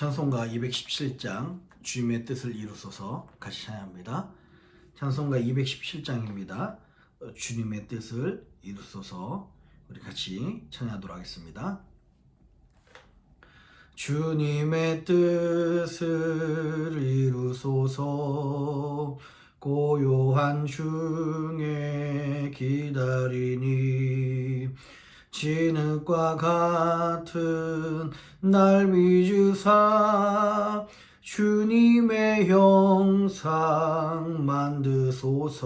찬송가 217장 주님의 뜻을 이루소서 같이 찬양합니다. 찬송가 217장입니다. 주님의 뜻을 이루소서 우리 같이 찬양하도록 하겠습니다. 주님의 뜻을 이루소서 고요한 중에 기다리니 진흙과 같은 날 빚으사 주님의 형상 만드소서.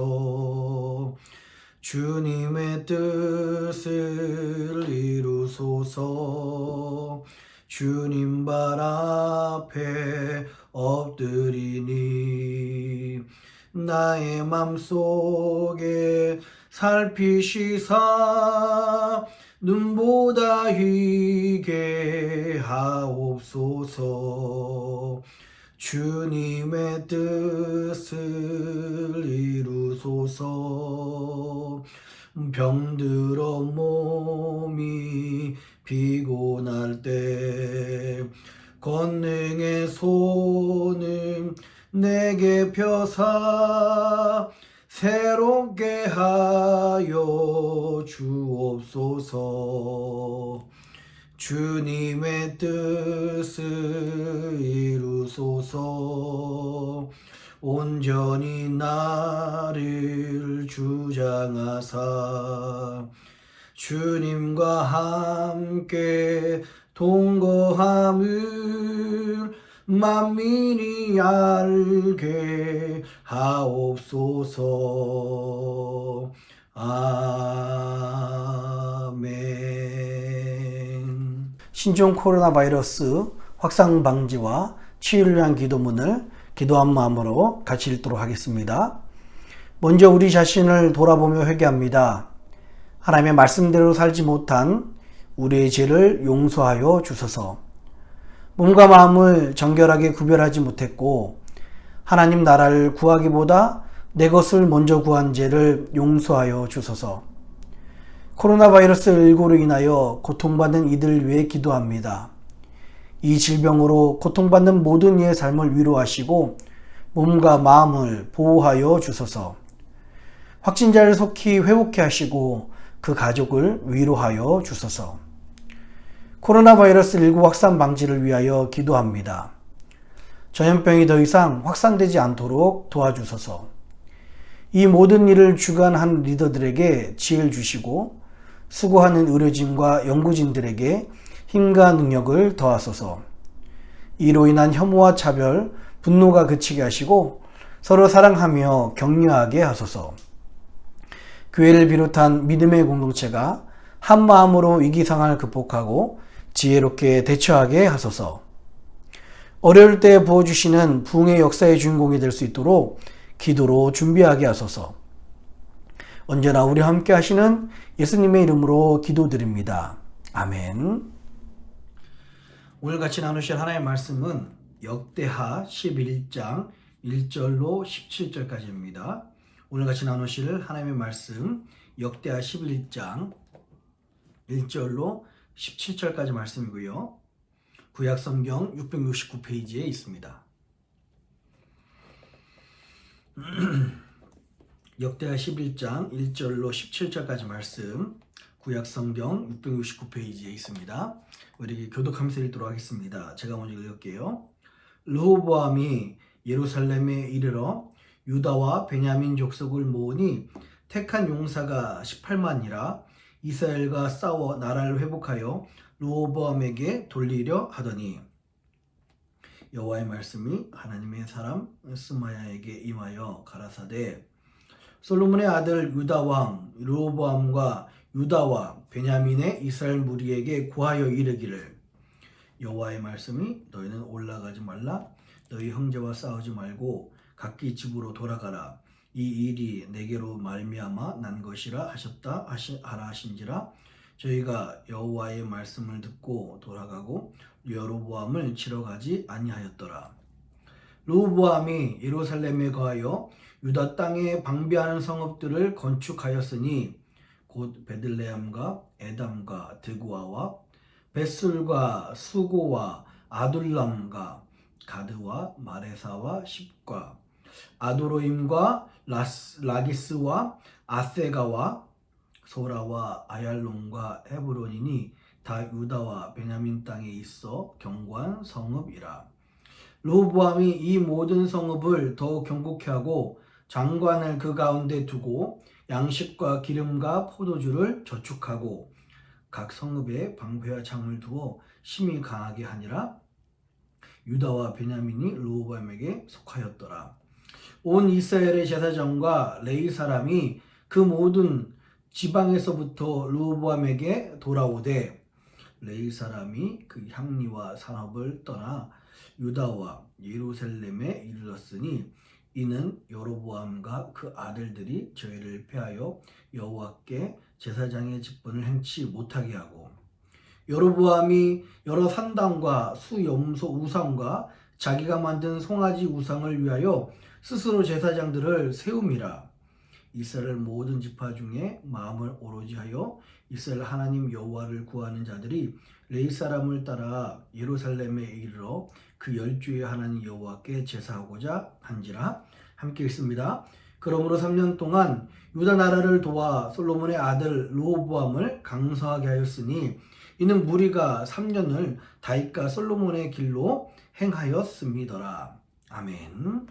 주님의 뜻을 이루소서. 주님 발 앞에 엎드리니 나의 맘속에 살피시사 눈보다 희게 하옵소서. 주님의 뜻을 이루소서. 병들어 몸이 피곤할 때 권능의 손을 내게 펴사 새롭게 하여 주옵소서. 주님의 뜻을 이루소서. 온전히 나를 주장하사 주님과 함께 동거함을 만민이 알게 하옵소서. 아멘. 신종 코로나 바이러스 확산 방지와 치유를 위한 기도문을 기도한 마음으로 같이 읽도록 하겠습니다. 먼저 우리 자신을 돌아보며 회개합니다. 하나님의 말씀대로 살지 못한 우리의 죄를 용서하여 주소서. 몸과 마음을 정결하게 구별하지 못했고 하나님 나라를 구하기보다 내 것을 먼저 구한 죄를 용서하여 주소서. 코로나 바이러스 19로 인하여 고통받는 이들 위해 기도합니다. 이 질병으로 고통받는 모든 이의 삶을 위로하시고 몸과 마음을 보호하여 주소서. 확진자를 속히 회복케 하시고 그 가족을 위로하여 주소서. 코로나 바이러스 19 확산 방지를 위하여 기도합니다. 전염병이 더 이상 확산되지 않도록 도와주소서. 이 모든 일을 주관한 리더들에게 지혜를 주시고 수고하는 의료진과 연구진들에게 힘과 능력을 더하소서. 이로 인한 혐오와 차별, 분노가 그치게 하시고 서로 사랑하며 격려하게 하소서. 교회를 비롯한 믿음의 공동체가 한 마음으로 위기 상황을 극복하고 지혜롭게 대처하게 하소서. 어려울 때 부어주시는 부흥의 역사의 주인공이 될 수 있도록 기도로 준비하게 하소서. 언제나 우리와 함께 하시는 예수님의 이름으로 기도드립니다. 아멘. 오늘 같이 나누실 하나님의 말씀은 역대하 11장 1절로 17절까지입니다. 오늘 같이 나누실 하나님의 말씀 역대하 11장 1절로 17절까지 말씀이고요. 구약성경 669페이지에 있습니다. 역대하 11장 1절로 17절까지 말씀 구약성경 669페이지에 있습니다. 우리 교독하면서 읽도록 하겠습니다. 제가 먼저 읽을게요. 르호보암이 예루살렘에 이르러 유다와 베냐민 족속을 모으니 택한 용사가 18만이라 이스라엘과 싸워 나라를 회복하여 르호보암에게 돌리려 하더니 여호와의 말씀이 하나님의 사람 스마야에게 임하여 가라사대 솔로몬의 아들 유다 왕 르호보암과 유다와 베냐민의 이스라엘 무리에게 고하여 이르기를 여호와의 말씀이 너희는 올라가지 말라 너희 형제와 싸우지 말고 각기 집으로 돌아가라 이 일이 내게로 말미암아 난 것이라 하라 하신지라 저희가 여호와의 말씀을 듣고 돌아가고 여로보암을 치러 가지 아니하였더라. 르호보암이 예루살렘에 거하여 유다 땅에 방비하는 성읍들을 건축하였으니 곧 베들레헴과 에담과 드구아와 벳술과 수고와 아둘람과 가드와 마레사와 십과 아도로임과 라기스와 아세가와 소라와 아얄론과 헤브론이니 다 유다와 베냐민 땅에 있어 견고한 성읍이라. 르호보암이 이 모든 성읍을 더욱 견고케 하고 장관을 그 가운데 두고 양식과 기름과 포도주를 저축하고 각 성읍에 방패와 창을 두어 심히 강하게 하니라. 유다와 베냐민이 르호보암에게 속하였더라. 온 이스라엘의 제사장과 레위 사람이 그 모든 지방에서부터 르호보암에게 돌아오되 레위 사람이 그 향리와 산업을 떠나 유다와 예루살렘에 이르렀으니 이는 여로보암과 그 아들들이 저희를 패하여 여호와께 제사장의 직분을 행치 못하게 하고 여로보암이 여러 산당과 수염소 우상과 자기가 만든 송아지 우상을 위하여 스스로 제사장들을 세움이라. 이스라엘 모든 지파 중에 마음을 오로지 하여 이스라엘 하나님 여호와를 구하는 자들이 레위 사람을 따라 예루살렘에 이르러 그 열주의 하나님 여호와께 제사하고자 한지라. 함께 읽습니다. 그러므로 3년 동안 유다 나라를 도와 솔로몬의 아들 르호보암을 강성하게 하였으니 이는 무리가 3년을 다윗과 솔로몬의 길로 행하였음이더라. 아멘.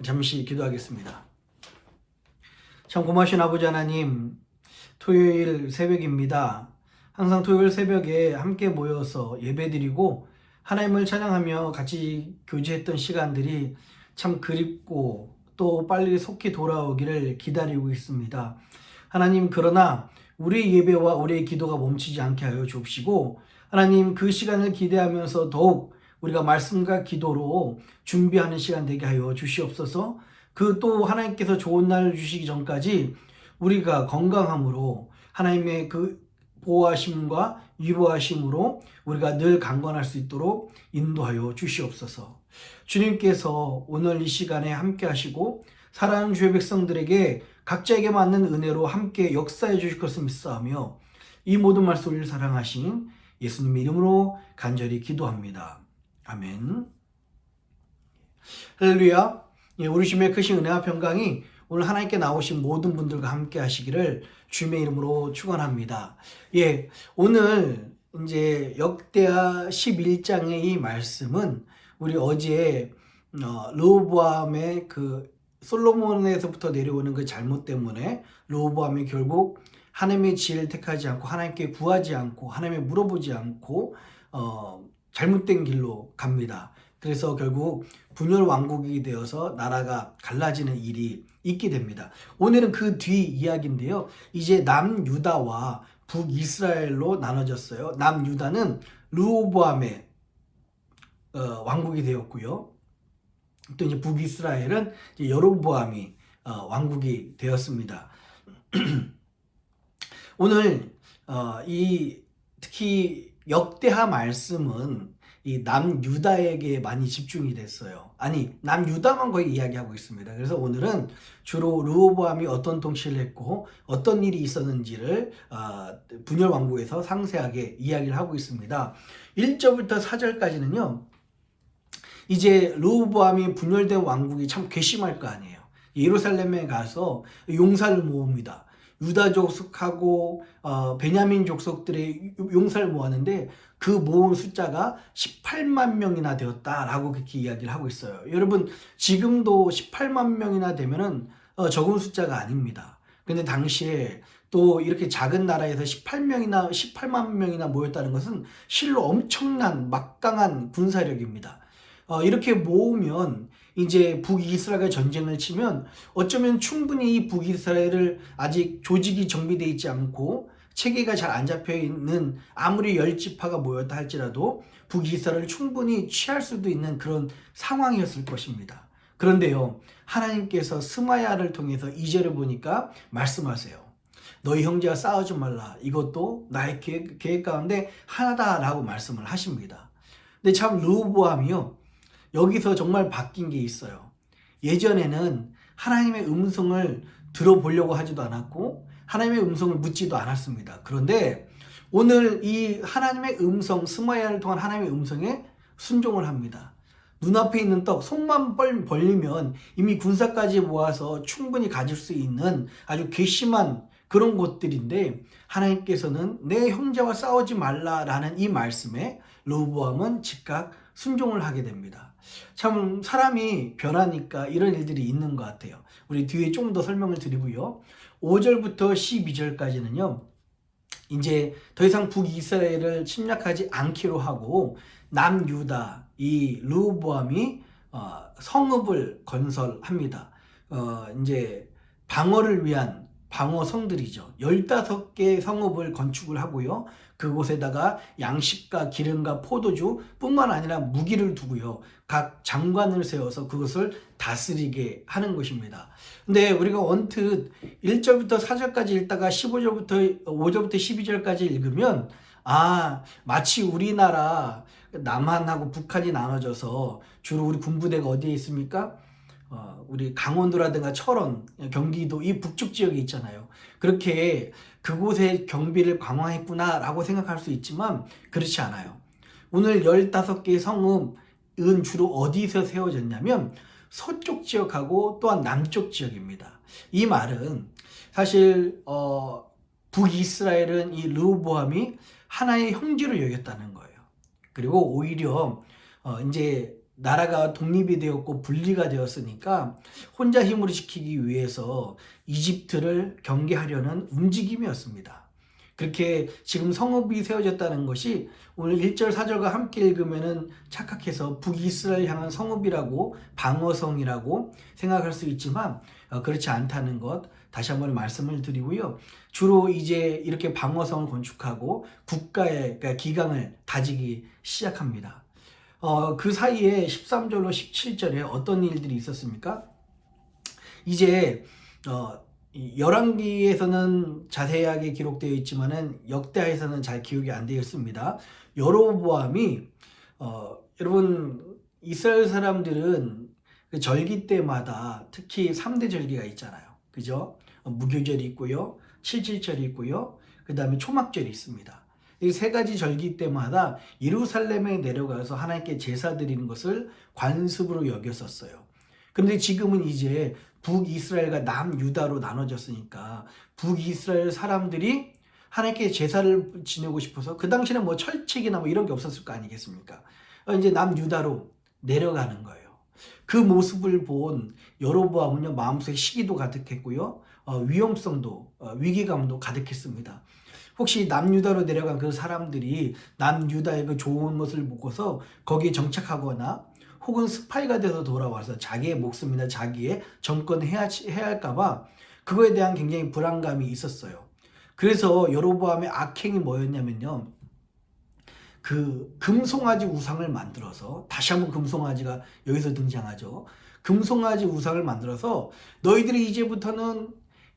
잠시 기도하겠습니다. 참 고마우신 아버지 하나님, 토요일 새벽입니다. 항상 토요일 새벽에 함께 모여서 예배드리고 하나님을 찬양하며 같이 교제했던 시간들이 참 그립고 또 빨리 속히 돌아오기를 기다리고 있습니다. 하나님, 그러나 우리의 예배와 우리의 기도가 멈추지 않게 하여 주옵시고 하나님, 그 시간을 기대하면서 더욱 우리가 말씀과 기도로 준비하는 시간 되게 하여 주시옵소서. 그 또 하나님께서 좋은 날을 주시기 전까지 우리가 건강함으로 하나님의 그 보호하심과 위로하심으로 우리가 늘 강건할 수 있도록 인도하여 주시옵소서. 주님께서 오늘 이 시간에 함께 하시고 사랑하는 주의 백성들에게 각자에게 맞는 은혜로 함께 역사해 주실 것을 믿사오며 이 모든 말씀을 사랑하신 예수님의 이름으로 간절히 기도합니다. 아멘. 할렐루야. 우리 주님의 크신 은혜와 평강이 오늘 하나님께 나오신 모든 분들과 함께 하시기를 주님의 이름으로 축원합니다. 오늘 이제 역대하 11장의 이 말씀은 우리 어제 르호보암의 그 솔로몬에서부터 내려오는 그 잘못 때문에 르호보암이 결국 하나님의 지혜를 택하지 않고 하나님께 구하지 않고 하나님께 물어보지 않고 잘못된 길로 갑니다. 그래서 결국 분열 왕국이 되어서 나라가 갈라지는 일이 있게 됩니다. 오늘은 그 뒤 이야기인데요. 이제 남유다와 북이스라엘로 나눠졌어요. 남유다는 르호보암의 왕국이 되었고요. 또 이제 북이스라엘은 이제 여로보암이 왕국이 되었습니다. 오늘 특히 역대하 말씀은 이 남유다에게 많이 집중이 됐어요. 아니, 남유다만 거의 이야기하고 있습니다. 그래서 오늘은 주로 르호보암이 어떤 통치를 했고 어떤 일이 있었는지를 분열 왕국에서 상세하게 이야기를 하고 있습니다. 1절부터 4절까지는요. 이제 르호보암이 분열된 왕국이 참 괘씸할 거 아니에요. 예루살렘에 가서 용사를 모읍니다. 유다 족속하고 베냐민 족속들의 용사를 모았는데 그 모은 숫자가 18만 명이나 되었다라고 그렇게 이야기를 하고 있어요. 여러분, 지금도 18만 명이나 되면은 적은 숫자가 아닙니다. 근데 당시에 또 이렇게 작은 나라에서 18만 명이나 모였다는 것은 실로 엄청난 막강한 군사력입니다. 이렇게 모으면 이제 북이스라엘 전쟁을 치면 어쩌면 충분히 이 북이스라엘을 아직 조직이 정비되어 있지 않고 체계가 잘 안 잡혀 있는 아무리 10지파가 모였다 할지라도 북이스라엘을 충분히 취할 수도 있는 그런 상황이었을 것입니다. 그런데요, 하나님께서 스마야를 통해서 2절을 보니까 말씀하세요. 너희 형제와 싸우지 말라. 이것도 나의 계획 가운데 하나다라고 말씀을 하십니다. 근데 참 르호보암이요, 여기서 정말 바뀐 게 있어요. 예전에는 하나님의 음성을 들어보려고 하지도 않았고 하나님의 음성을 묻지도 않았습니다. 그런데 오늘 이 하나님의 음성, 스마야를 통한 하나님의 음성에 순종을 합니다. 눈앞에 있는 떡, 손만 벌리면 이미 군사까지 모아서 충분히 가질 수 있는 아주 괘씸한 그런 것들인데, 하나님께서는 내 형제와 싸우지 말라라는 이 말씀에 르호보암은 즉각 순종을 하게 됩니다. 참 사람이 변하니까 이런 일들이 있는 것 같아요. 우리 뒤에 좀 더 설명을 드리고요. 5절부터 12절까지는요. 이제 더 이상 북이스라엘을 침략하지 않기로 하고 남유다 이 르호보암이 성읍을 건설합니다. 이제 방어를 위한 방어성들이죠. 15개의 성읍을 건축을 하고요. 그곳에다가 양식과 기름과 포도주 뿐만 아니라 무기를 두고요. 각 장관을 세워서 그것을 다스리게 하는 것입니다. 근데 우리가 언뜻 1절부터 4절까지 읽다가 5절부터 12절까지 읽으면 마치 우리나라 남한하고 북한이 나눠져서 주로 우리 군부대가 어디에 있습니까? 우리 강원도라든가 철원, 경기도 이 북쪽 지역에 있잖아요. 그렇게 그곳에 경비를 강화했구나라고 생각할 수 있지만 그렇지 않아요. 오늘 15개의 성읍은 주로 어디서 세워졌냐면 서쪽 지역하고 또한 남쪽 지역입니다. 이 말은 사실 북이스라엘은 이 르호보암이 하나의 형제로 여겼다는 거예요. 그리고 오히려 이제 나라가 독립이 되었고 분리가 되었으니까 혼자 힘으로 지키기 위해서 이집트를 경계하려는 움직임이었습니다. 그렇게 지금 성읍이 세워졌다는 것이 오늘 1절 4절과 함께 읽으면은 착각해서 북이스라엘 향한 성읍이라고 방어성이라고 생각할 수 있지만 그렇지 않다는 것 다시 한번 말씀을 드리고요. 주로 이제 이렇게 방어성을 건축하고 국가의 기강을 다지기 시작합니다. 그 사이에 13절로 17절에 어떤 일들이 있었습니까? 이제 열왕기에서는 자세하게 기록되어 있지만은 역대하에서는 잘 기억이 안 되어 있습니다. 여로보암이 여러분 이스라엘 사람들은 그 절기 때마다 특히 3대 절기가 있잖아요. 그죠? 무교절이 있고요. 칠칠절이 있고요. 그 다음에 초막절이 있습니다. 이 세 가지 절기 때마다 예루살렘에 내려가서 하나님께 제사 드리는 것을 관습으로 여겼었어요. 그런데 지금은 이제 북이스라엘과 남유다로 나눠졌으니까 북이스라엘 사람들이 하나님께 제사를 지내고 싶어서 그 당시에는 뭐 철칙이나 뭐 이런 게 없었을 거 아니겠습니까? 이제 남유다로 내려가는 거예요. 그 모습을 본 여로보암은요 마음속에 시기도 가득했고요, 위험성도 위기감도 가득했습니다. 혹시 남유다로 내려간 그 사람들이 남유다의 그 좋은 것을 보고서 거기에 정착하거나 혹은 스파이가 돼서 돌아와서 자기의 목숨이나 자기의 정권을 해할까봐 그거에 대한 굉장히 불안감이 있었어요. 그래서 여로보암의 악행이 뭐였냐면요, 그 금송아지 우상을 만들어서, 다시 한번 금송아지가 여기서 등장하죠. 금송아지 우상을 만들어서 너희들이 이제부터는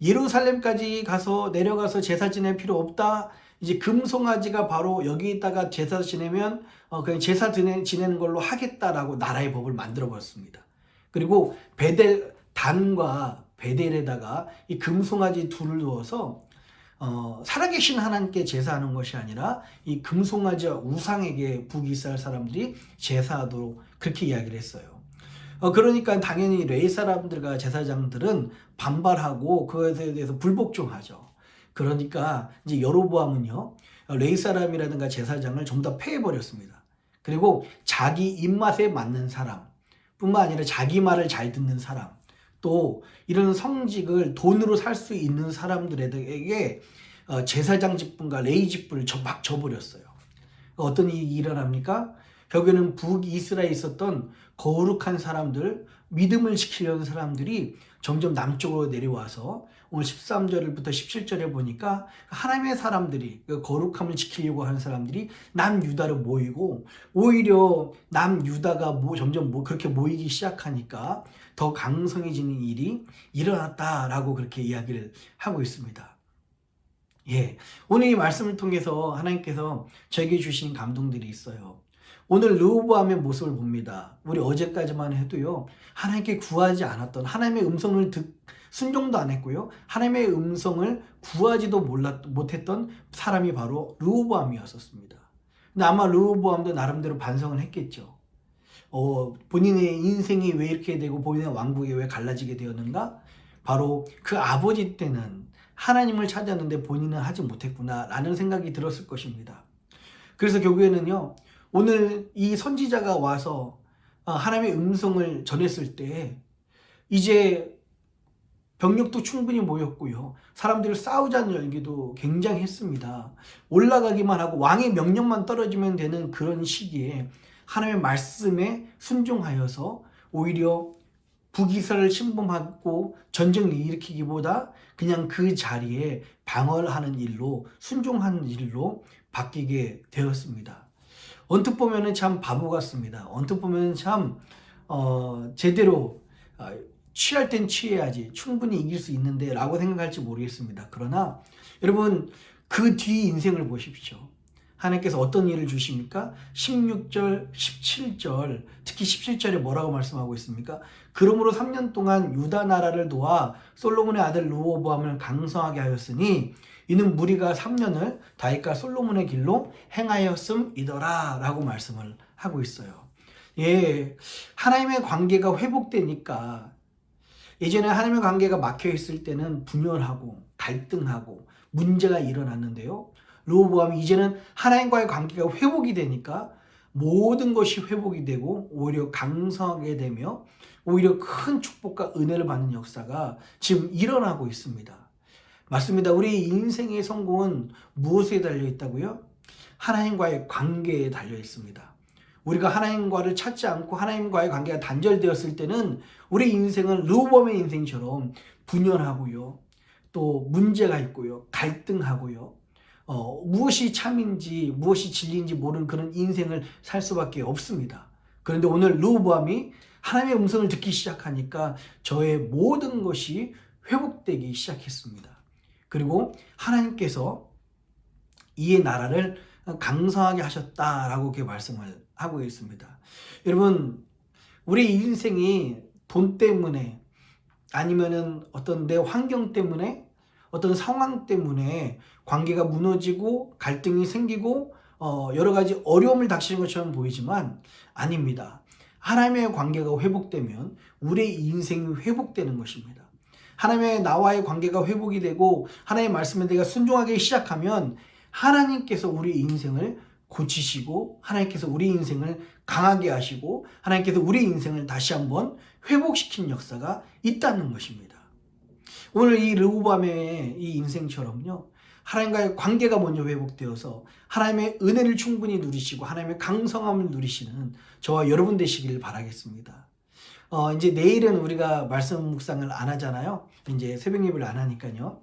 예루살렘까지 가서 내려가서 제사 지낼 필요 없다. 이제 금송아지가 바로 여기다가 제사 지내면 그냥 제사 지내는 걸로 하겠다라고 나라의 법을 만들어 버렸습니다. 그리고 단과 베델에다가 이 금송아지 둘을 두어서 살아계신 하나님께 제사하는 것이 아니라 이 금송아지와 우상에게 북이스라엘 사람들이 제사하도록 그렇게 이야기를 했어요. 그러니까 당연히 레위 사람들과 제사장들은 반발하고 그것에 대해서 불복종하죠. 그러니까 이제 여로보암은요 레위 사람이라든가 제사장을 전부 다 폐해버렸습니다. 그리고 자기 입맛에 맞는 사람 뿐만 아니라 자기 말을 잘 듣는 사람, 또 이런 성직을 돈으로 살 수 있는 사람들에게 제사장 직분과 레위 직분을 막 줘버렸어요. 어떤 일이 일어납니까? 결국에는 북이스라엘에 있었던 거룩한 사람들, 믿음을 지키려는 사람들이 점점 남쪽으로 내려와서 오늘 13절부터 17절에 보니까 하나님의 사람들이, 그 거룩함을 지키려고 하는 사람들이 남유다로 모이고, 오히려 남유다가 점점 그렇게 모이기 시작하니까 더 강성해지는 일이 일어났다라고 그렇게 이야기를 하고 있습니다. 예, 오늘 이 말씀을 통해서 하나님께서 저에게 주신 감동들이 있어요. 오늘 르호보암의 모습을 봅니다. 우리 어제까지만 해도요, 하나님께 구하지 않았던, 하나님의 음성을 순종도 안 했고요. 하나님의 음성을 구하지도 못했던 사람이 바로 르호보암이었었습니다. 근데 아마 르호보암도 나름대로 반성을 했겠죠. 본인의 인생이 왜 이렇게 되고 본인의 왕국이 왜 갈라지게 되었는가? 바로 그 아버지 때는 하나님을 찾았는데 본인은 하지 못했구나 라는 생각이 들었을 것입니다. 그래서 결국에는요, 오늘 이 선지자가 와서 하나님의 음성을 전했을 때 이제 병력도 충분히 모였고요. 사람들이 싸우자는 열기도 굉장히 했습니다. 올라가기만 하고 왕의 명령만 떨어지면 되는 그런 시기에 하나님의 말씀에 순종하여서 오히려 북이스라엘을 침범하고 전쟁을 일으키기보다 그냥 그 자리에 방어하는 일로, 순종하는 일로 바뀌게 되었습니다. 언뜻 보면 참 바보 같습니다. 언뜻 보면 참 제대로 취할 땐 취해야지 충분히 이길 수 있는데 라고 생각할지 모르겠습니다. 그러나 여러분, 그 뒤 인생을 보십시오. 하나님께서 어떤 일을 주십니까? 16절, 17절, 특히 17절에 뭐라고 말씀하고 있습니까? 그러므로 3년 동안 유다 나라를 도와 솔로몬의 아들 르호보암을 강성하게 하였으니 이는 무리가 3년을 다윗과 솔로몬의 길로 행하였음이더라 라고 말씀을 하고 있어요. 예, 하나님의 관계가 회복되니까, 예전에 하나님의 관계가 막혀 있을 때는 분열하고 갈등하고 문제가 일어났는데요, 르호보암이 이제는 하나님과의 관계가 회복이 되니까 모든 것이 회복이 되고 오히려 강성하게 되며 오히려 큰 축복과 은혜를 받는 역사가 지금 일어나고 있습니다. 맞습니다. 우리 인생의 성공은 무엇에 달려 있다고요? 하나님과의 관계에 달려 있습니다. 우리가 하나님과를 찾지 않고 하나님과의 관계가 단절되었을 때는 우리 인생은 르호보암의 인생처럼 분열하고요, 또 문제가 있고요, 갈등하고요, 무엇이 참인지 무엇이 진리인지 모르는 그런 인생을 살 수밖에 없습니다. 그런데 오늘 르호보암이 하나님의 음성을 듣기 시작하니까 저의 모든 것이 회복되기 시작했습니다. 그리고 하나님께서 이의 나라를 강성하게 하셨다라고 그렇게 말씀을 하고 있습니다. 여러분, 우리 인생이 돈 때문에 아니면은 어떤 내 환경 때문에 어떤 상황 때문에 관계가 무너지고 갈등이 생기고 여러 가지 어려움을 닥치는 것처럼 보이지만 아닙니다. 하나님의 관계가 회복되면 우리의 인생이 회복되는 것입니다. 하나님의 나와의 관계가 회복이 되고 하나님의 말씀에 내가 순종하기 시작하면 하나님께서 우리 인생을 고치시고 하나님께서 우리 인생을 강하게 하시고 하나님께서 우리 인생을 다시 한번 회복시킨 역사가 있다는 것입니다. 오늘 이 르호보암의 이 인생처럼요, 하나님과의 관계가 먼저 회복되어서 하나님의 은혜를 충분히 누리시고 하나님의 강성함을 누리시는 저와 여러분 되시기를 바라겠습니다. 이제 내일은 우리가 말씀 묵상을 안 하잖아요. 이제 새벽 예배를 안 하니까요.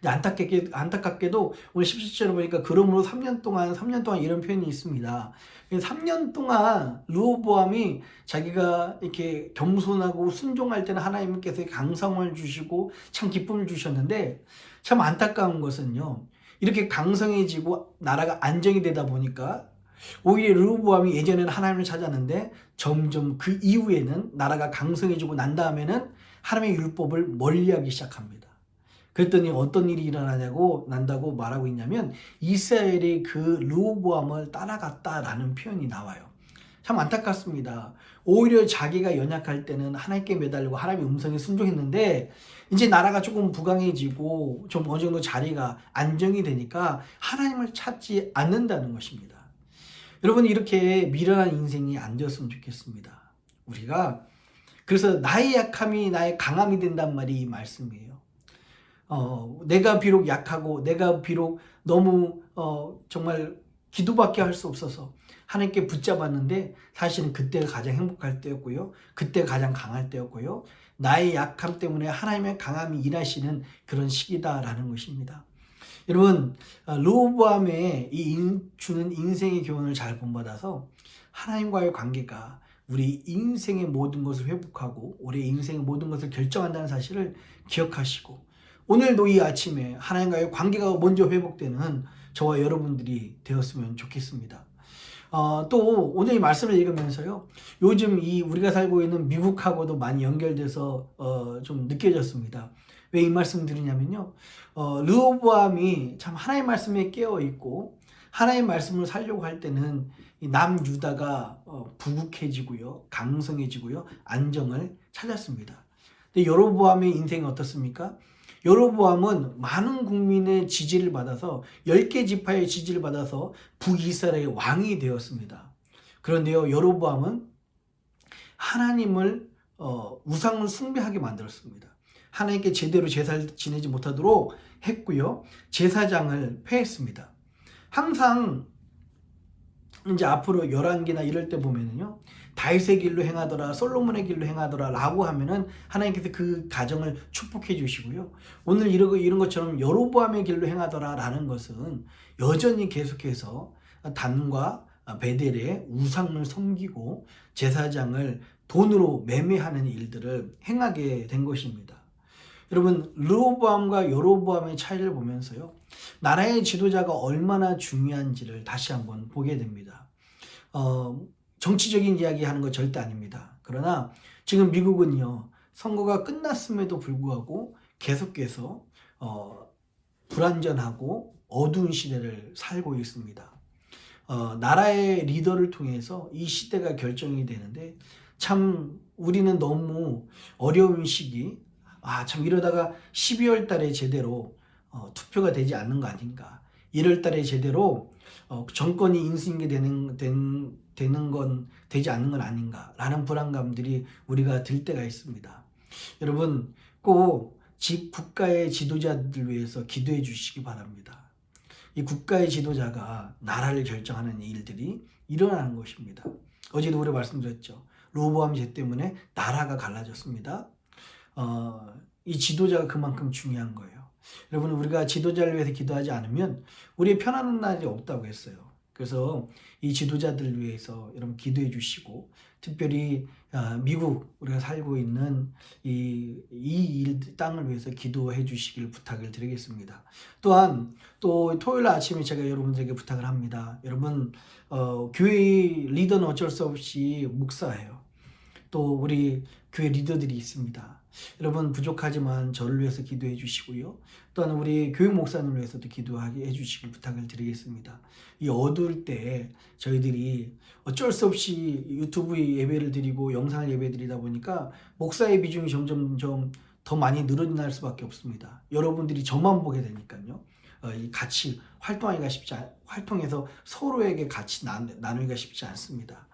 안타깝게도 오늘 17절을 보니까 그러므로 3년 동안 이런 표현이 있습니다. 3년 동안 르호보암이 자기가 이렇게 겸손하고 순종할 때는 하나님께서 강성을 주시고 참 기쁨을 주셨는데, 참 안타까운 것은요, 이렇게 강성해지고 나라가 안정이 되다 보니까 오히려 르호보암이 예전에는 하나님을 찾았는데 점점 그 이후에는 나라가 강성해지고 난 다음에는 하나님의 율법을 멀리하기 시작합니다. 그랬더니 어떤 일이 난다고 말하고 있냐면 이스라엘이 그 르호보암을 따라갔다라는 표현이 나와요. 참 안타깝습니다. 오히려 자기가 연약할 때는 하나님께 매달리고 하나님의 음성에 순종했는데 이제 나라가 조금 부강해지고 좀 어느 정도 자리가 안정이 되니까 하나님을 찾지 않는다는 것입니다. 여러분, 이렇게 미련한 인생이 안 되었으면 좋겠습니다. 우리가 그래서 나의 약함이 나의 강함이 된단 말이 이 말씀이에요. 내가 비록 약하고 내가 비록 너무 정말 기도밖에 할 수 없어서 하나님께 붙잡았는데 사실은 그때가 가장 행복할 때였고요, 그때가 가장 강할 때였고요, 나의 약함 때문에 하나님의 강함이 일하시는 그런 시기다라는 것입니다. 여러분, 르호보암의 주는 인생의 교훈을 잘 본받아서 하나님과의 관계가 우리 인생의 모든 것을 회복하고 우리 인생의 모든 것을 결정한다는 사실을 기억하시고 오늘도 이 아침에 하나님과의 관계가 먼저 회복되는 저와 여러분들이 되었으면 좋겠습니다. 또 오늘 이 말씀을 읽으면서요. 요즘 이 우리가 살고 있는 미국하고도 많이 연결돼서 좀 느껴졌습니다. 왜 이 말씀 드리냐면요. 르호보암이 참 하나님의 말씀에 깨어 있고 하나님의 말씀을 살려고 할 때는 이 남유다가 부국해지고요. 강성해지고요. 안정을 찾았습니다. 근데 여로보암의 인생이 어떻습니까? 여로보암은 많은 국민의 지지를 받아서 10개 지파의 지지를 받아서 북이스라엘의 왕이 되었습니다. 그런데요, 여로보암은 하나님을 우상을 숭배하게 만들었습니다. 하나님께 제대로 제사를 지내지 못하도록 했고요. 제사장을 폐했습니다. 항상 이제 앞으로 열왕기나 이럴 때 보면은요. 다윗의 길로 행하더라, 솔로몬의 길로 행하더라 라고 하면은 하나님께서 그 가정을 축복해 주시고요. 오늘 이런 것처럼 여로보암의 길로 행하더라 라는 것은 여전히 계속해서 단과 베델의 우상을 섬기고 제사장을 돈으로 매매하는 일들을 행하게 된 것입니다. 여러분, 르호보암과 여로보암의 차이를 보면서요. 나라의 지도자가 얼마나 중요한지를 다시 한번 보게 됩니다. 정치적인 이야기 하는 거 절대 아닙니다. 그러나 지금 미국은요. 선거가 끝났음에도 불구하고 계속해서 불안전하고 어두운 시대를 살고 있습니다. 나라의 리더를 통해서 이 시대가 결정이 되는데 참 우리는 너무 어려운 시기 참 이러다가 12월 달에 제대로 투표가 되지 않는 거 아닌가. 1월 달에 제대로 정권이 인수인계 되는 건 되지 않는 건 아닌가라는 불안감들이 우리가 들 때가 있습니다. 여러분 꼭 국가의 지도자들 위해서 기도해 주시기 바랍니다. 이 국가의 지도자가 나라를 결정하는 일들이 일어나는 것입니다. 어제도 우리 말씀드렸죠. 르호보암 죄 때문에 나라가 갈라졌습니다. 이 지도자가 그만큼 중요한 거예요. 여러분 우리가 지도자를 위해서 기도하지 않으면 우리의 편안한 날이 없다고 했어요. 그래서 이 지도자들을 위해서 여러분 기도해 주시고 특별히 미국 우리가 살고 있는 이 땅을 위해서 기도해 주시길 부탁을 드리겠습니다. 또한 또 토요일 아침에 제가 여러분들에게 부탁을 합니다. 여러분 교회의 리더는 어쩔 수 없이 목사예요. 또 우리 교회 리더들이 있습니다. 여러분 부족하지만 저를 위해서 기도해 주시고요. 또한 우리 교회 목사님을 위해서도 기도하게 해주시길 부탁을 드리겠습니다. 이 어두울 때 저희들이 어쩔 수 없이 유튜브 예배를 드리고 영상을 예배 드리다 보니까 목사의 비중이 점점 더 많이 늘어날 수밖에 없습니다. 여러분들이 저만 보게 되니까요. 같이 활동해서 서로에게 같이 나누기가 쉽지 않습니다.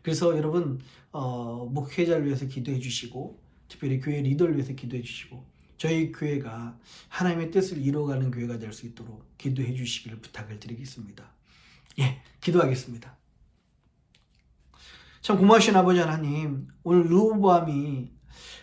그래서 여러분 목회자를 위해서 기도해 주시고 특별히 교회 리더를 위해서 기도해 주시고 저희 교회가 하나님의 뜻을 이루어가는 교회가 될 수 있도록 기도해 주시기를 부탁을 드리겠습니다. 기도하겠습니다. 참 고마우신 아버지 하나님, 오늘 르호보암이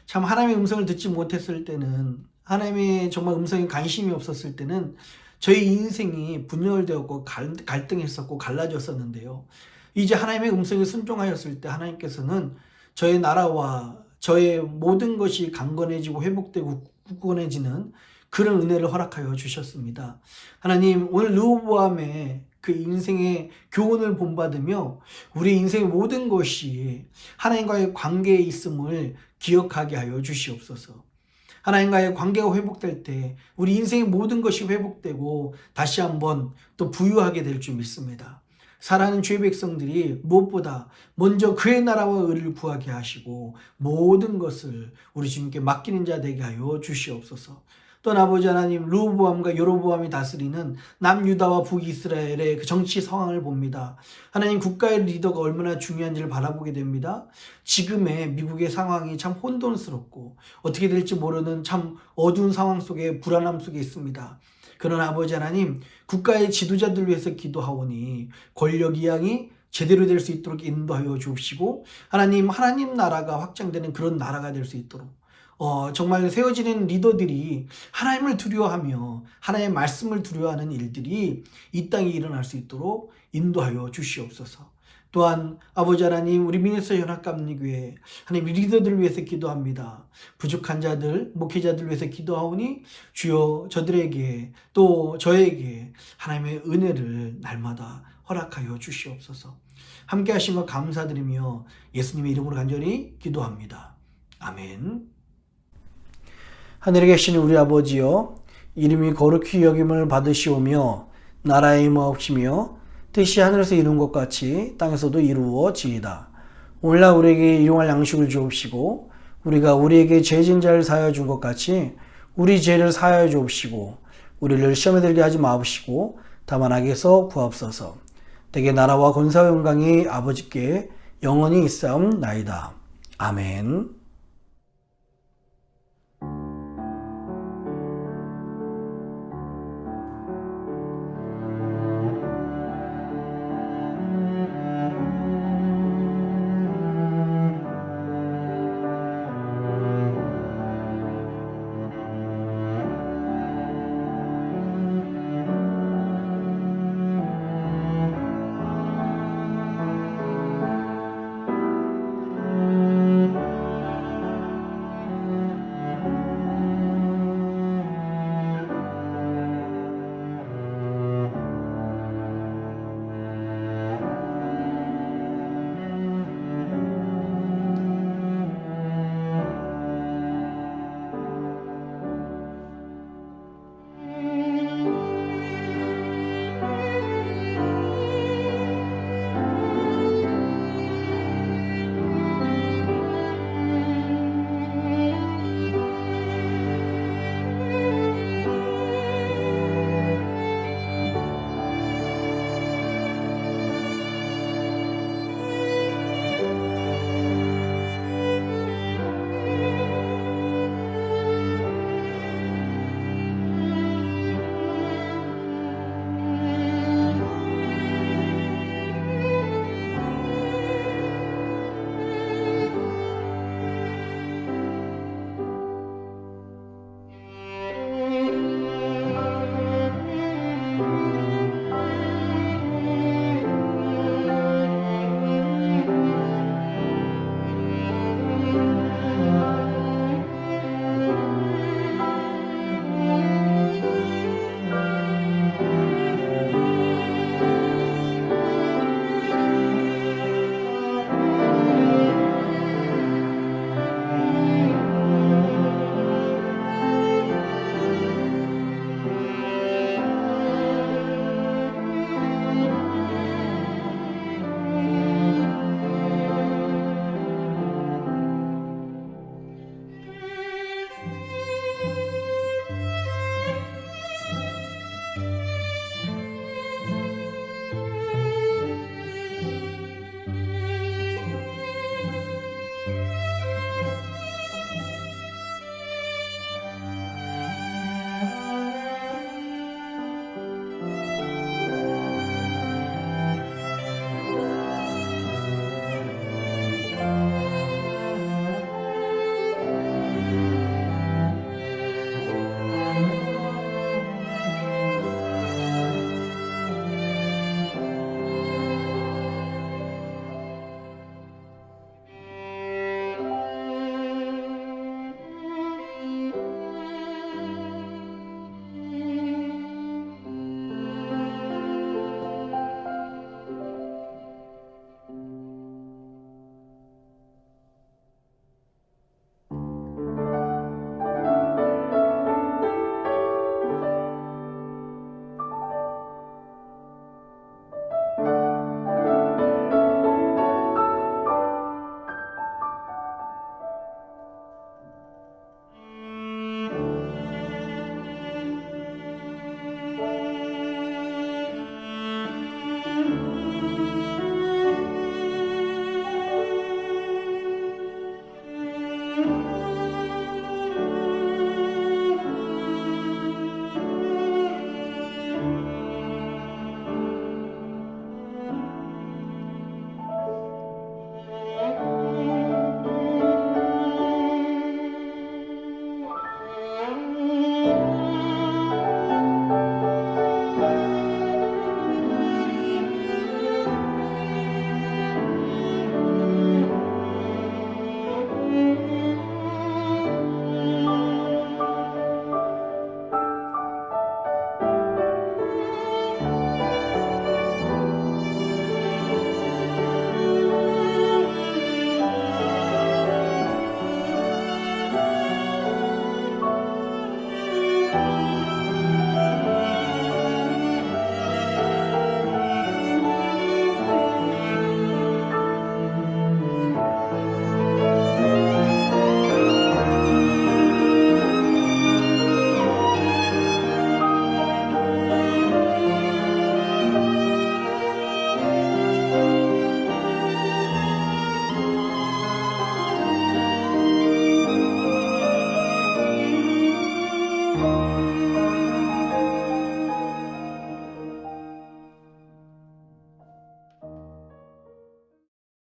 참 하나님의 음성을 듣지 못했을 때는 하나님의 정말 음성에 관심이 없었을 때는 저희 인생이 분열되었고 갈등했었고 갈라졌었는데요. 이제 하나님의 음성에 순종하였을 때 하나님께서는 저의 나라와 저의 모든 것이 강건해지고 회복되고 굳건해지는 그런 은혜를 허락하여 주셨습니다. 하나님 오늘 르호보암의 그 인생의 교훈을 본받으며 우리 인생의 모든 것이 하나님과의 관계에 있음을 기억하게 하여 주시옵소서. 하나님과의 관계가 회복될 때 우리 인생의 모든 것이 회복되고 다시 한번 또 부유하게 될 줄 믿습니다. 사랑하는 주의 백성들이 무엇보다 먼저 그의 나라와 의를 구하게 하시고 모든 것을 우리 주님께 맡기는 자 되게 하여 주시옵소서. 또한 아버지 하나님 르호보암과 여로보암이 다스리는 남유다와 북이스라엘의 그 정치 상황을 봅니다. 하나님 국가의 리더가 얼마나 중요한지를 바라보게 됩니다. 지금의 미국의 상황이 참 혼돈스럽고 어떻게 될지 모르는 참 어두운 상황 속에 불안함 속에 있습니다. 그러나 아버지 하나님 국가의 지도자들 위해서 기도하오니 권력 이양이 제대로 될 수 있도록 인도하여 주옵시고 하나님 나라가 확장되는 그런 나라가 될 수 있도록 정말 세워지는 리더들이 하나님을 두려워하며 하나님의 말씀을 두려워하는 일들이 이 땅에 일어날 수 있도록 인도하여 주시옵소서. 또한 아버지 하나님 우리 미네소타 연합감리교회 하나님 리더들을 위해서 기도합니다. 부족한 자들 목회자들을 위해서 기도하오니 주여 저들에게 또 저에게 하나님의 은혜를 날마다 허락하여 주시옵소서. 함께 하신 것 감사드리며 예수님의 이름으로 간절히 기도합니다. 아멘. 하늘에 계신 우리 아버지여, 이름이 거룩히 여김을 받으시오며 나라의 임하옵시며 뜻이 하늘에서 이룬 것 같이 땅에서도 이루어지이다. 오늘날 우리에게 일용할 양식을 주옵시고 우리가 우리에게 죄진 자를 사하여 준 것 같이 우리 죄를 사하여 주옵시고 우리를 시험에 들게 하지 마옵시고 다만 악에서 구하옵소서. 대개 나라와 권세와 영광이 아버지께 영원히 있사옵나이다. 아멘.